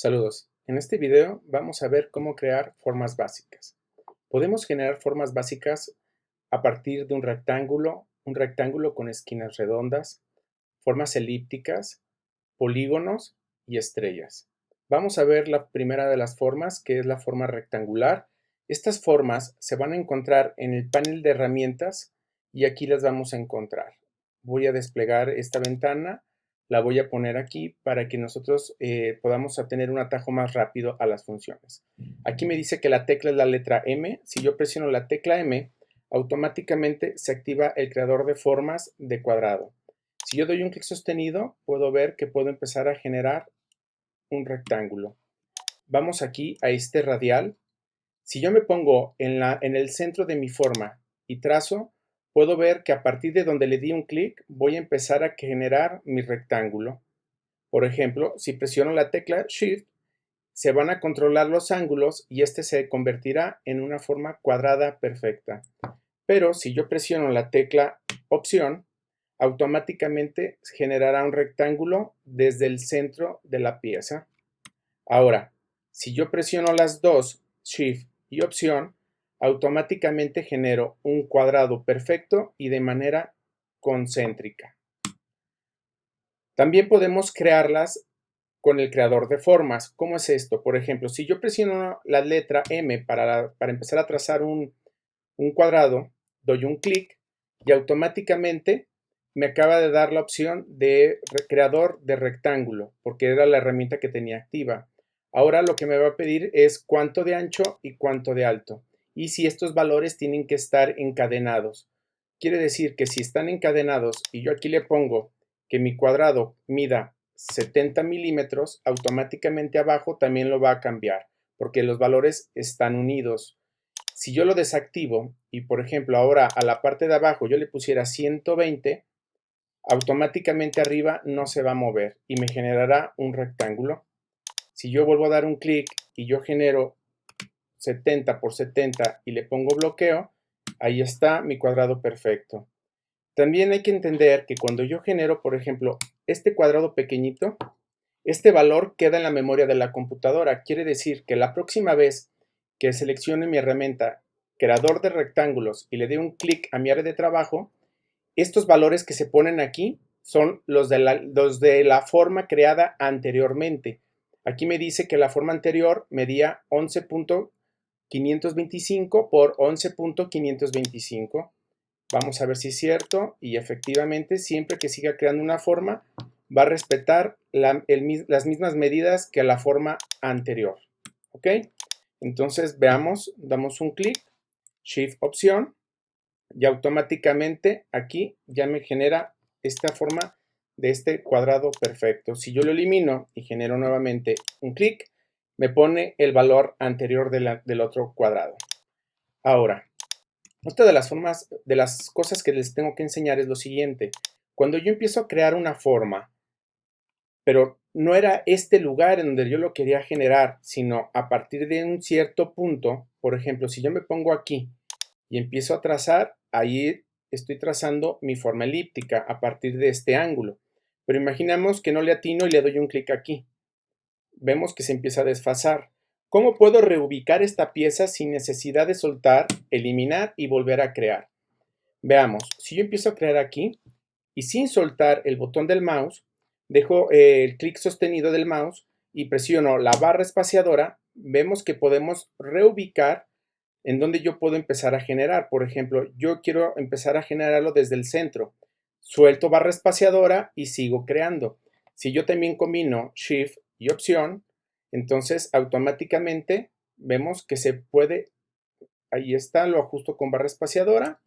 Saludos. En este video vamos a ver cómo crear formas básicas. Podemos generar formas básicas a partir de un rectángulo con esquinas redondas, formas elípticas, polígonos y estrellas. Vamos a ver la primera de las formas, que es la forma rectangular. Estas formas se van a encontrar en el panel de herramientas y aquí las vamos a encontrar. Voy a desplegar esta ventana, la voy a poner aquí para que nosotros podamos tener un atajo más rápido a las funciones. Aquí me dice que la tecla es la letra M. Si yo presiono la tecla M, automáticamente se activa el creador de formas de cuadrado. Si yo doy un clic sostenido, puedo ver que puedo empezar a generar un rectángulo. Vamos aquí a este radial. Si yo me pongo en el centro de mi forma y trazo, puedo ver que a partir de donde le di un clic, voy a empezar a generar mi rectángulo. Por ejemplo, si presiono la tecla Shift, se van a controlar los ángulos y este se convertirá en una forma cuadrada perfecta. Pero si yo presiono la tecla Opción, automáticamente generará un rectángulo desde el centro de la pieza. Ahora, si yo presiono las dos, Shift y Opción, automáticamente genero un cuadrado perfecto y de manera concéntrica. También podemos crearlas con el creador de formas. ¿Cómo es esto? Por ejemplo, si yo presiono la letra M para empezar a trazar un cuadrado, doy un clic y automáticamente me acaba de dar la opción de creador de rectángulo, porque era la herramienta que tenía activa. Ahora lo que me va a pedir es cuánto de ancho y cuánto de alto, y si estos valores tienen que estar encadenados. Quiere decir que si están encadenados y yo aquí le pongo que mi cuadrado mida 70 milímetros, automáticamente abajo también lo va a cambiar, porque los valores están unidos. Si yo lo desactivo y, por ejemplo, ahora a la parte de abajo yo le pusiera 120, automáticamente arriba no se va a mover y me generará un rectángulo. Si yo vuelvo a dar un clic y yo genero 70 por 70 y le pongo bloqueo, ahí está mi cuadrado perfecto. También hay que entender que cuando yo genero, por ejemplo, este cuadrado pequeñito, este valor queda en la memoria de la computadora. Quiere decir que la próxima vez que seleccione mi herramienta creador de rectángulos y le dé un clic a mi área de trabajo, estos valores que se ponen aquí son los de la forma creada anteriormente. Aquí me dice que la forma anterior medía 11.525 por 11.525. Vamos a ver si es cierto y efectivamente siempre que siga creando una forma va a respetar las mismas medidas que la forma anterior. ¿Ok? Entonces veamos, damos un clic, Shift Opción y automáticamente aquí ya me genera esta forma de este cuadrado perfecto. Si yo lo elimino y genero nuevamente un clic, me pone el valor anterior del otro cuadrado. Ahora, otra de las cosas que les tengo que enseñar es lo siguiente. Cuando yo empiezo a crear una forma, pero no era este lugar en donde yo lo quería generar, sino a partir de un cierto punto, por ejemplo, si yo me pongo aquí y empiezo a trazar, ahí estoy trazando mi forma elíptica a partir de este ángulo. Pero imaginemos que no le atino y le doy un clic aquí. Vemos que se empieza a desfasar. ¿Cómo puedo reubicar esta pieza sin necesidad de soltar, eliminar y volver a crear? Veamos, si yo empiezo a crear aquí y sin soltar el botón del mouse, dejo el clic sostenido del mouse y presiono la barra espaciadora, vemos que podemos reubicar en donde yo puedo empezar a generar. Por ejemplo, yo quiero empezar a generarlo desde el centro. Suelto barra espaciadora y sigo creando. Si yo también combino Shift y Opción, entonces automáticamente vemos que se puede, ahí está, lo ajusto con barra espaciadora,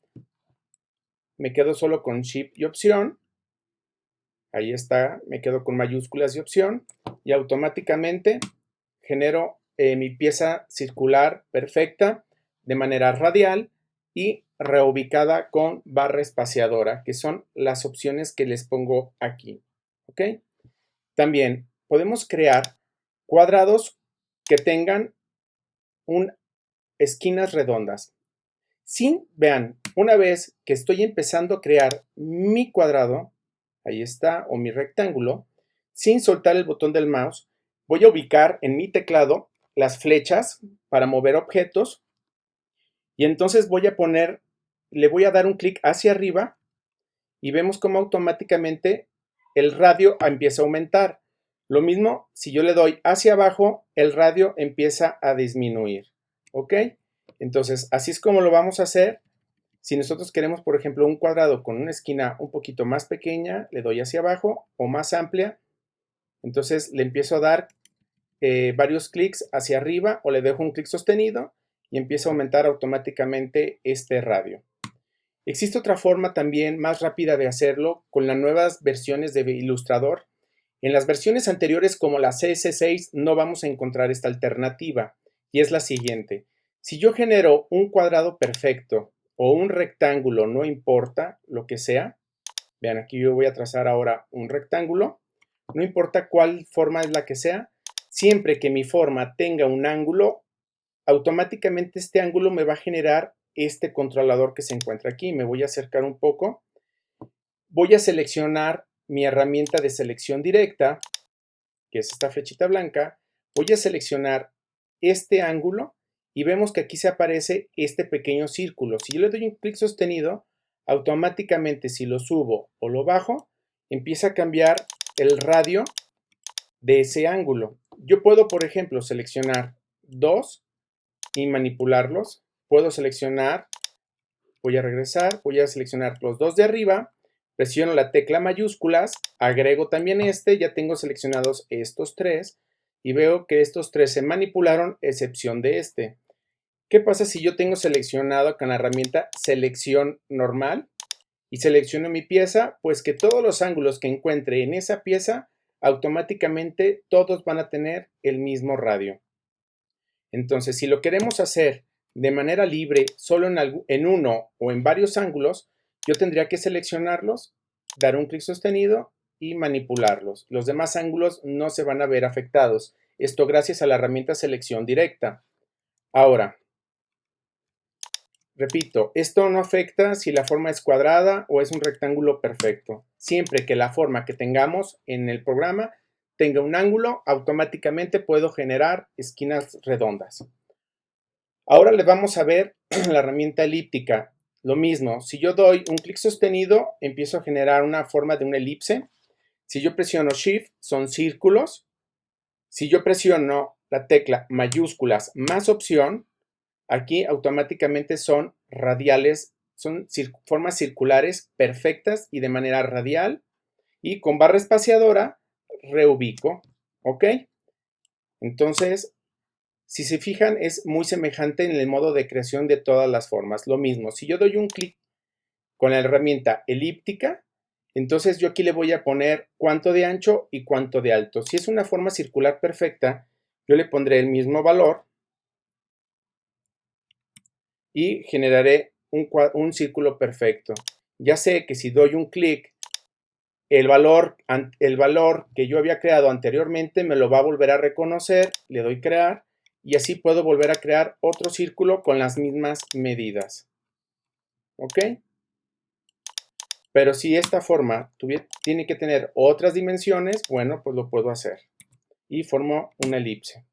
me quedo solo con Shift y Opción, ahí está, me quedo con mayúsculas y Opción, y automáticamente genero mi pieza circular perfecta de manera radial y reubicada con barra espaciadora, que son las opciones que les pongo aquí. ¿Ok? También podemos crear cuadrados que tengan esquinas redondas. Vean, una vez que estoy empezando a crear mi cuadrado, ahí está, o mi rectángulo, sin soltar el botón del mouse, voy a ubicar en mi teclado las flechas para mover objetos y entonces le voy a dar un clic hacia arriba y vemos cómo automáticamente el radio empieza a aumentar. Lo mismo, si yo le doy hacia abajo, el radio empieza a disminuir. ¿Ok? Entonces, así es como lo vamos a hacer. Si nosotros queremos, por ejemplo, un cuadrado con una esquina un poquito más pequeña, le doy hacia abajo o más amplia. Entonces le empiezo a dar varios clics hacia arriba o le dejo un clic sostenido y empieza a aumentar automáticamente este radio. Existe otra forma también más rápida de hacerlo con las nuevas versiones de Illustrator. En las versiones anteriores como la CS6 no vamos a encontrar esta alternativa y es la siguiente. Si yo genero un cuadrado perfecto o un rectángulo, no importa lo que sea, vean aquí yo voy a trazar ahora un rectángulo, no importa cuál forma es la que sea, siempre que mi forma tenga un ángulo, automáticamente este ángulo me va a generar este controlador que se encuentra aquí. Me voy a acercar un poco. Voy a seleccionar mi herramienta de selección directa, que es esta flechita blanca. Voy a seleccionar este ángulo y vemos que aquí se aparece este pequeño círculo. Si yo le doy un clic sostenido, automáticamente si lo subo o lo bajo, empieza a cambiar el radio de ese ángulo. Yo puedo, por ejemplo, seleccionar dos y manipularlos. Puedo seleccionar, voy a regresar, voy a seleccionar los dos de arriba, presiono la tecla mayúsculas, agrego también ya tengo seleccionados estos tres y veo que estos tres se manipularon, excepción de este. ¿Qué pasa si yo tengo seleccionado con la herramienta selección normal y selecciono mi pieza? Pues que todos los ángulos que encuentre en esa pieza, automáticamente todos van a tener el mismo radio. Entonces, si lo queremos hacer de manera libre, solo en uno o en varios ángulos, yo tendría que seleccionarlos, dar un clic sostenido y manipularlos. Los demás ángulos no se van a ver afectados. Esto gracias a la herramienta selección directa. Ahora, repito, esto no afecta si la forma es cuadrada o es un rectángulo perfecto. Siempre que la forma que tengamos en el programa tenga un ángulo, automáticamente puedo generar esquinas redondas. Ahora les vamos a ver la herramienta elíptica. Lo mismo, si yo doy un clic sostenido, empiezo a generar una forma de una elipse. Si yo presiono Shift, son círculos. Si yo presiono la tecla mayúsculas más opción, aquí automáticamente son radiales, son formas circulares perfectas y de manera radial. Y con barra espaciadora reubico. ¿Ok? Entonces, si se fijan, es muy semejante en el modo de creación de todas las formas. Lo mismo, si yo doy un clic con la herramienta elíptica, entonces yo aquí le voy a poner cuánto de ancho y cuánto de alto. Si es una forma circular perfecta, yo le pondré el mismo valor y generaré un círculo perfecto. Ya sé que si doy un clic, el valor que yo había creado anteriormente me lo va a volver a reconocer, le doy crear y así puedo volver a crear otro círculo con las mismas medidas. ¿Ok? Pero si esta forma tiene que tener otras dimensiones, bueno, pues lo puedo hacer. Y formo una elipse.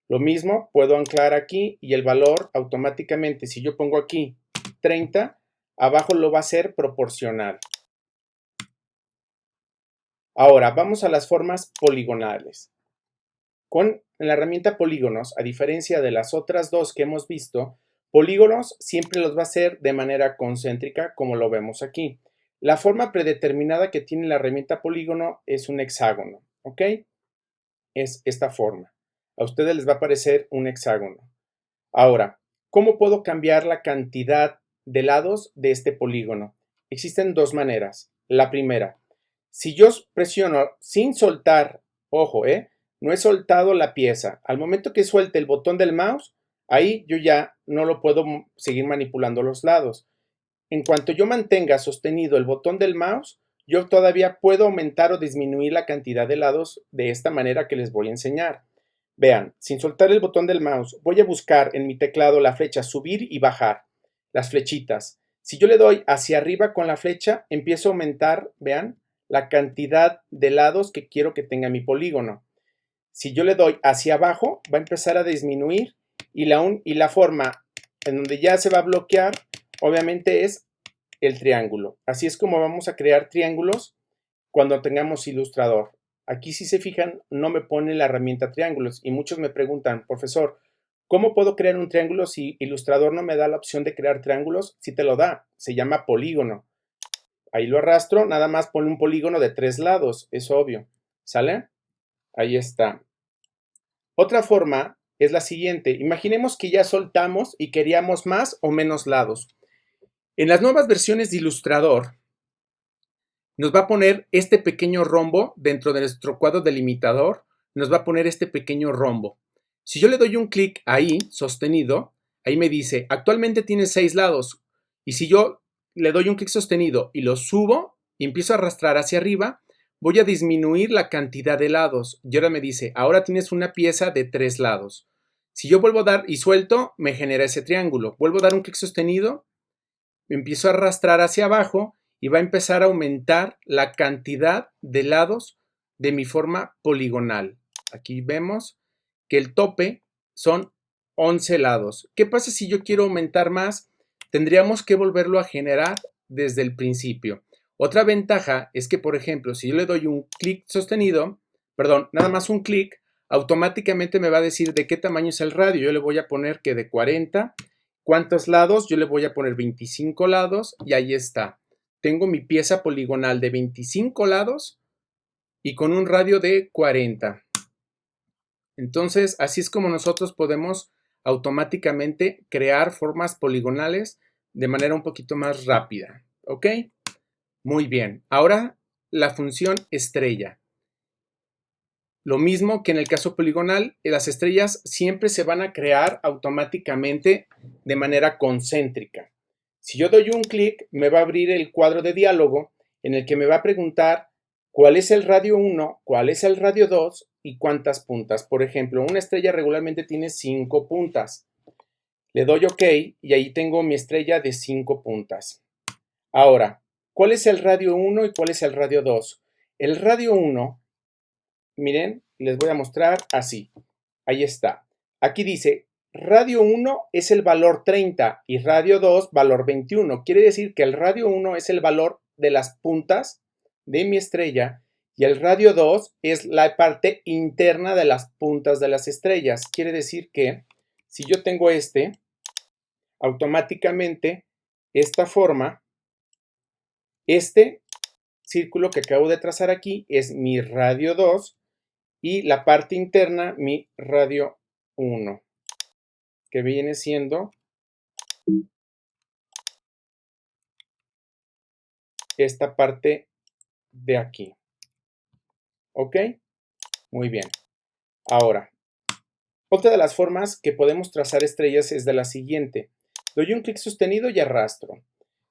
Lo mismo, puedo anclar aquí y el valor automáticamente, si yo pongo aquí 30, abajo lo va a hacer proporcional. Ahora, vamos a las formas poligonales. Con la herramienta polígonos, a diferencia de las otras dos que hemos visto, polígonos siempre los va a hacer de manera concéntrica, como lo vemos aquí. La forma predeterminada que tiene la herramienta polígono es un hexágono, ¿ok? Es esta forma. A ustedes les va a aparecer un hexágono. Ahora, ¿cómo puedo cambiar la cantidad de lados de este polígono? Existen dos maneras. La primera, si yo presiono sin soltar, ojo, no he soltado la pieza. Al momento que suelte el botón del mouse, ahí yo ya no lo puedo seguir manipulando los lados. En cuanto yo mantenga sostenido el botón del mouse, yo todavía puedo aumentar o disminuir la cantidad de lados de esta manera que les voy a enseñar. Vean, sin soltar el botón del mouse, voy a buscar en mi teclado la flecha subir y bajar, las flechitas. Si yo le doy hacia arriba con la flecha, empiezo a aumentar, vean, la cantidad de lados que quiero que tenga mi polígono. Si yo le doy hacia abajo, va a empezar a disminuir y la forma en donde ya se va a bloquear, obviamente, es el triángulo. Así es como vamos a crear triángulos cuando tengamos Illustrator. Aquí, si se fijan, no me pone la herramienta triángulos y muchos me preguntan, profesor, ¿cómo puedo crear un triángulo si Illustrator no me da la opción de crear triángulos? Sí te lo da, se llama polígono. Ahí lo arrastro, nada más pone un polígono de 3 lados, es obvio, ¿sale? Ahí está. Otra forma es la siguiente, imaginemos que ya soltamos y queríamos más o menos lados. En las nuevas versiones de Illustrator, nos va a poner este pequeño rombo dentro de nuestro cuadro delimitador, nos va a poner este pequeño rombo. Si yo le doy un clic ahí, sostenido, ahí me dice, actualmente tiene 6 lados. Y si yo le doy un clic sostenido y lo subo y empiezo a arrastrar hacia arriba, voy a disminuir la cantidad de lados. Y ahora me dice, ahora tienes una pieza de 3 lados. Si yo vuelvo a dar y suelto, me genera ese triángulo. Vuelvo a dar un clic sostenido, empiezo a arrastrar hacia abajo y va a empezar a aumentar la cantidad de lados de mi forma poligonal. Aquí vemos que el tope son 11 lados. ¿Qué pasa si yo quiero aumentar más? Tendríamos que volverlo a generar desde el principio. Otra ventaja es que, por ejemplo, si yo le doy un clic sostenido, perdón, nada más un clic, automáticamente me va a decir de qué tamaño es el radio. Yo le voy a poner que de 40. ¿Cuántos lados? Yo le voy a poner 25 lados y ahí está. Tengo mi pieza poligonal de 25 lados y con un radio de 40. Entonces, así es como nosotros podemos automáticamente crear formas poligonales de manera un poquito más rápida. ¿Ok? Muy bien. Ahora, la función estrella. Lo mismo que en el caso poligonal, las estrellas siempre se van a crear automáticamente de manera concéntrica. Si yo doy un clic, me va a abrir el cuadro de diálogo en el que me va a preguntar cuál es el radio 1, cuál es el radio 2 y cuántas puntas. Por ejemplo, una estrella regularmente tiene 5 puntas. Le doy OK y ahí tengo mi estrella de 5 puntas. Ahora, ¿cuál es el radio 1 y cuál es el radio 2? El radio 1, miren, les voy a mostrar así. Ahí está. Aquí dice, radio 1 es el valor 30 y radio 2 valor 21. Quiere decir que el radio 1 es el valor de las puntas de mi estrella y el radio 2 es la parte interna de las puntas de las estrellas. Quiere decir que si yo tengo automáticamente esta forma, este círculo que acabo de trazar aquí es mi radio 2 y la parte interna mi radio 1, que viene siendo esta parte de aquí. ¿Ok? Muy bien. Ahora, otra de las formas que podemos trazar estrellas es de la siguiente. Doy un clic sostenido y arrastro.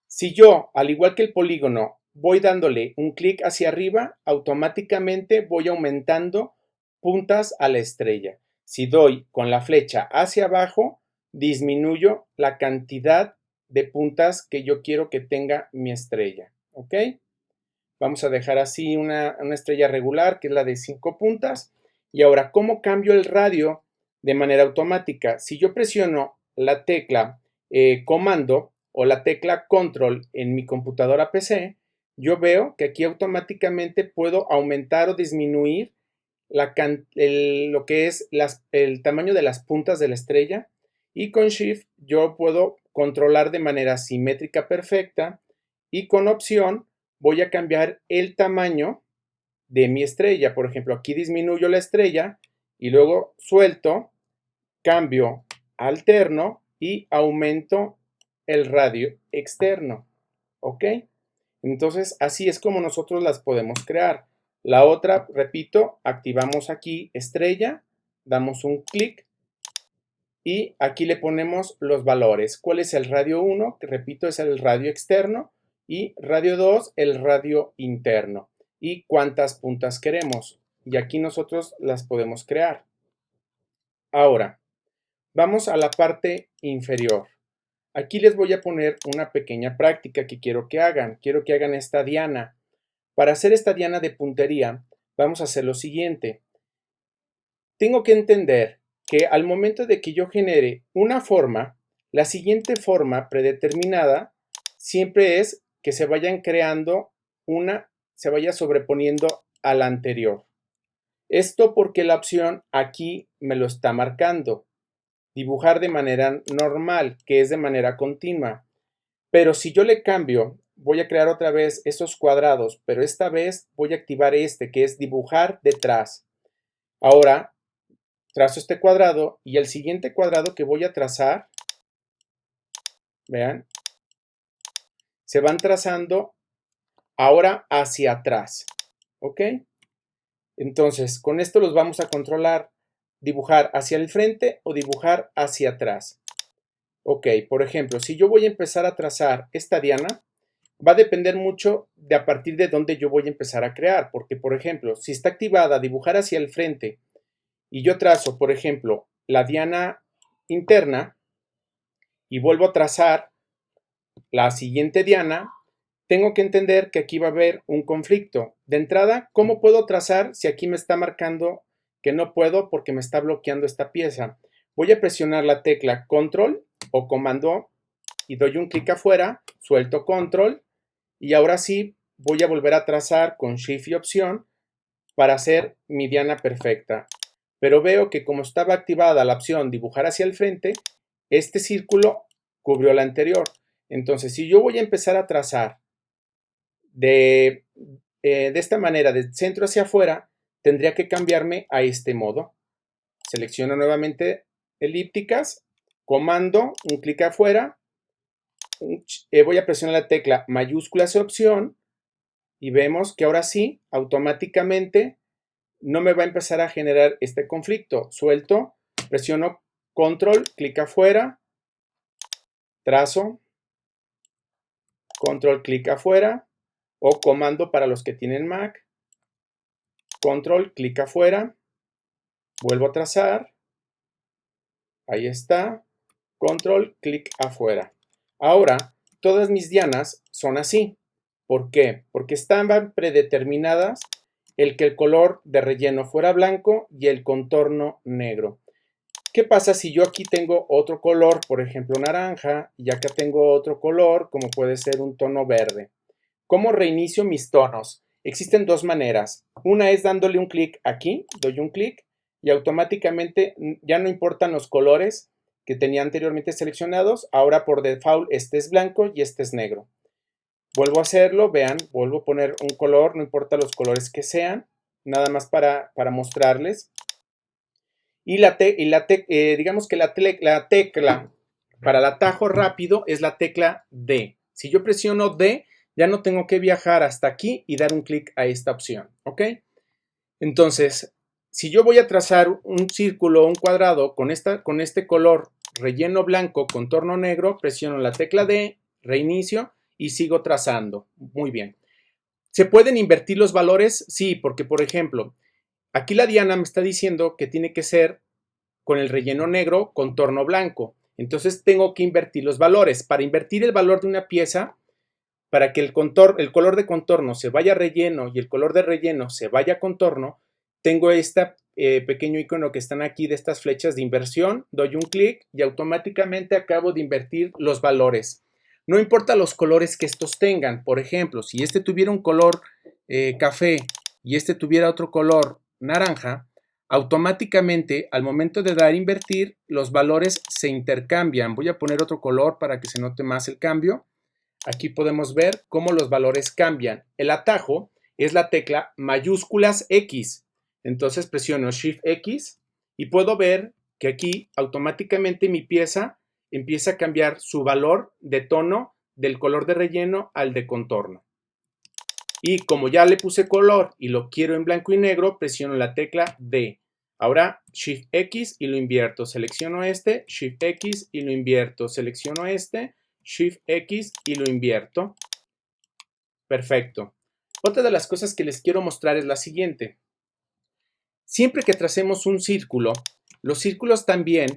Si yo, al igual que el polígono, voy dándole un clic hacia arriba, automáticamente voy aumentando puntas a la estrella. Si doy con la flecha hacia abajo, disminuyo la cantidad de puntas que yo quiero que tenga mi estrella. ¿Ok? Vamos a dejar así una estrella regular, que es la de 5 puntas. Y ahora, ¿cómo cambio el radio de manera automática? Si yo presiono la tecla comando o la tecla control en mi computadora PC, yo veo que aquí automáticamente puedo aumentar o disminuir lo que es el tamaño de las puntas de la estrella, y con Shift yo puedo controlar de manera simétrica perfecta, y con opción voy a cambiar el tamaño de mi estrella. Por ejemplo, aquí disminuyo la estrella y luego suelto, cambio alterno y aumento el radio externo. ¿Ok? Entonces, así es como nosotros las podemos crear. La otra, repito, activamos aquí estrella, damos un clic y aquí le ponemos los valores. ¿Cuál es el radio 1? Que repito, es el radio externo, y radio 2, el radio interno. Y cuántas puntas queremos. Y aquí nosotros las podemos crear. Ahora, vamos a la parte inferior. Aquí les voy a poner una pequeña práctica que quiero que hagan. Quiero que hagan esta diana. Para hacer esta diana de puntería, vamos a hacer lo siguiente. tengo que entender que al momento de que yo genere una forma, la siguiente forma predeterminada siempre es que se vayan creando se vaya sobreponiendo a la anterior. Esto porque la opción aquí me lo está marcando. Dibujar de manera normal, que es de manera continua. Pero si yo le cambio, voy a crear otra vez esos cuadrados, pero esta vez voy a activar este, que es dibujar detrás. Ahora, trazo este cuadrado y el siguiente cuadrado que voy a trazar, vean, se van trazando ahora hacia atrás, ¿ok? Entonces, con esto los vamos a controlar, dibujar hacia el frente o dibujar hacia atrás. Ok, por ejemplo, si yo voy a empezar a trazar esta diana, va a depender mucho de a partir de dónde yo voy a empezar a crear, porque, por ejemplo, si está activada dibujar hacia el frente y yo trazo, por ejemplo, la diana interna y vuelvo a trazar la siguiente diana, tengo que entender que aquí va a haber un conflicto. De entrada, ¿cómo puedo trazar si aquí me está marcando que no puedo porque me está bloqueando esta pieza? Voy a presionar la tecla Control o Comando y doy un clic afuera, suelto Control y ahora sí voy a volver a trazar con Shift y Opción para hacer mi diana perfecta. Pero veo que como estaba activada la opción dibujar hacia el frente, este círculo cubrió la anterior. Entonces, si yo voy a empezar a trazar de esta manera, de centro hacia afuera, tendría que cambiarme a este modo. Selecciono nuevamente elípticas, comando, un clic afuera, voy a presionar la tecla mayúsculas y opción y vemos que ahora sí, automáticamente no me va a empezar a generar este conflicto. Suelto, presiono control, clic afuera, trazo, control, clic afuera o comando para los que tienen Mac, control, clic afuera, vuelvo a trazar, ahí está, control, clic afuera. Ahora, todas mis dianas son así. ¿Por qué? Porque estaban predeterminadas el que el color de relleno fuera blanco y el contorno negro. ¿Qué pasa si yo aquí tengo otro color, por ejemplo naranja, y acá tengo otro color, como puede ser un tono verde? ¿Cómo reinicio mis tonos? Existen dos maneras. Una es dándole un clic aquí, doy un clic y automáticamente ya no importan los colores que tenía anteriormente seleccionados. Ahora por default este es blanco y este es negro. Vuelvo a hacerlo, vean, vuelvo a poner un color, no importa los colores que sean, nada más para mostrarles. Y digamos que la tecla para el atajo rápido es la tecla D. Si yo presiono D, ya no tengo que viajar hasta aquí y dar un clic a esta opción, ¿ok? Entonces, si yo voy a trazar un círculo o un cuadrado con este color relleno blanco, contorno negro, presiono la tecla D, reinicio y sigo trazando. Muy bien. ¿Se pueden invertir los valores? Sí, porque por ejemplo, aquí la diana me está diciendo que tiene que ser con el relleno negro, contorno blanco. Entonces tengo que invertir los valores. Para invertir el valor de una pieza, para que el color de contorno se vaya a relleno y el color de relleno se vaya a contorno, tengo este pequeño icono que están aquí de estas flechas de inversión, doy un clic y automáticamente acabo de invertir los valores. No importa los colores que estos tengan. Por ejemplo, si este tuviera un color café y este tuviera otro color naranja, automáticamente al momento de dar invertir, los valores se intercambian. Voy a poner otro color para que se note más el cambio. Aquí podemos ver cómo los valores cambian. El atajo es la tecla mayúsculas X. Entonces presiono Shift X y puedo ver que aquí automáticamente mi pieza empieza a cambiar su valor de tono del color de relleno al de contorno. Y como ya le puse color y lo quiero en blanco y negro, presiono la tecla D. Ahora Shift X y lo invierto. Selecciono este, Shift X y lo invierto. Selecciono este, Shift X y lo invierto. Perfecto. Otra de las cosas que les quiero mostrar es la siguiente. Siempre que tracemos un círculo, los círculos también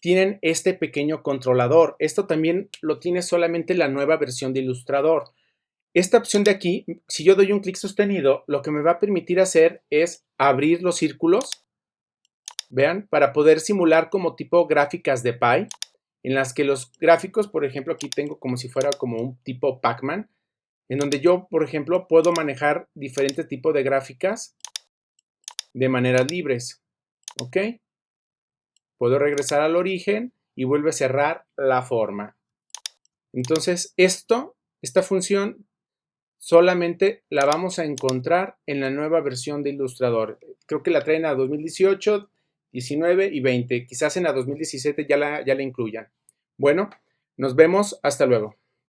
tienen este pequeño controlador. Esto también lo tiene solamente la nueva versión de Illustrator. Esta opción de aquí, si yo doy un clic sostenido, lo que me va a permitir hacer es abrir los círculos. Vean, para poder simular como tipo gráficas de pie, en las que los gráficos, por ejemplo, aquí tengo como si fuera como un tipo Pac-Man, en donde yo, por ejemplo, puedo manejar diferentes tipos de gráficas de maneras libres, ¿ok? Puedo regresar al origen y vuelve a cerrar la forma. Entonces, esta función solamente la vamos a encontrar en la nueva versión de Illustrator. Creo que la traen a 2018, 19 y 20. Quizás en la 2017 ya la incluyan. Bueno, nos vemos. Hasta luego.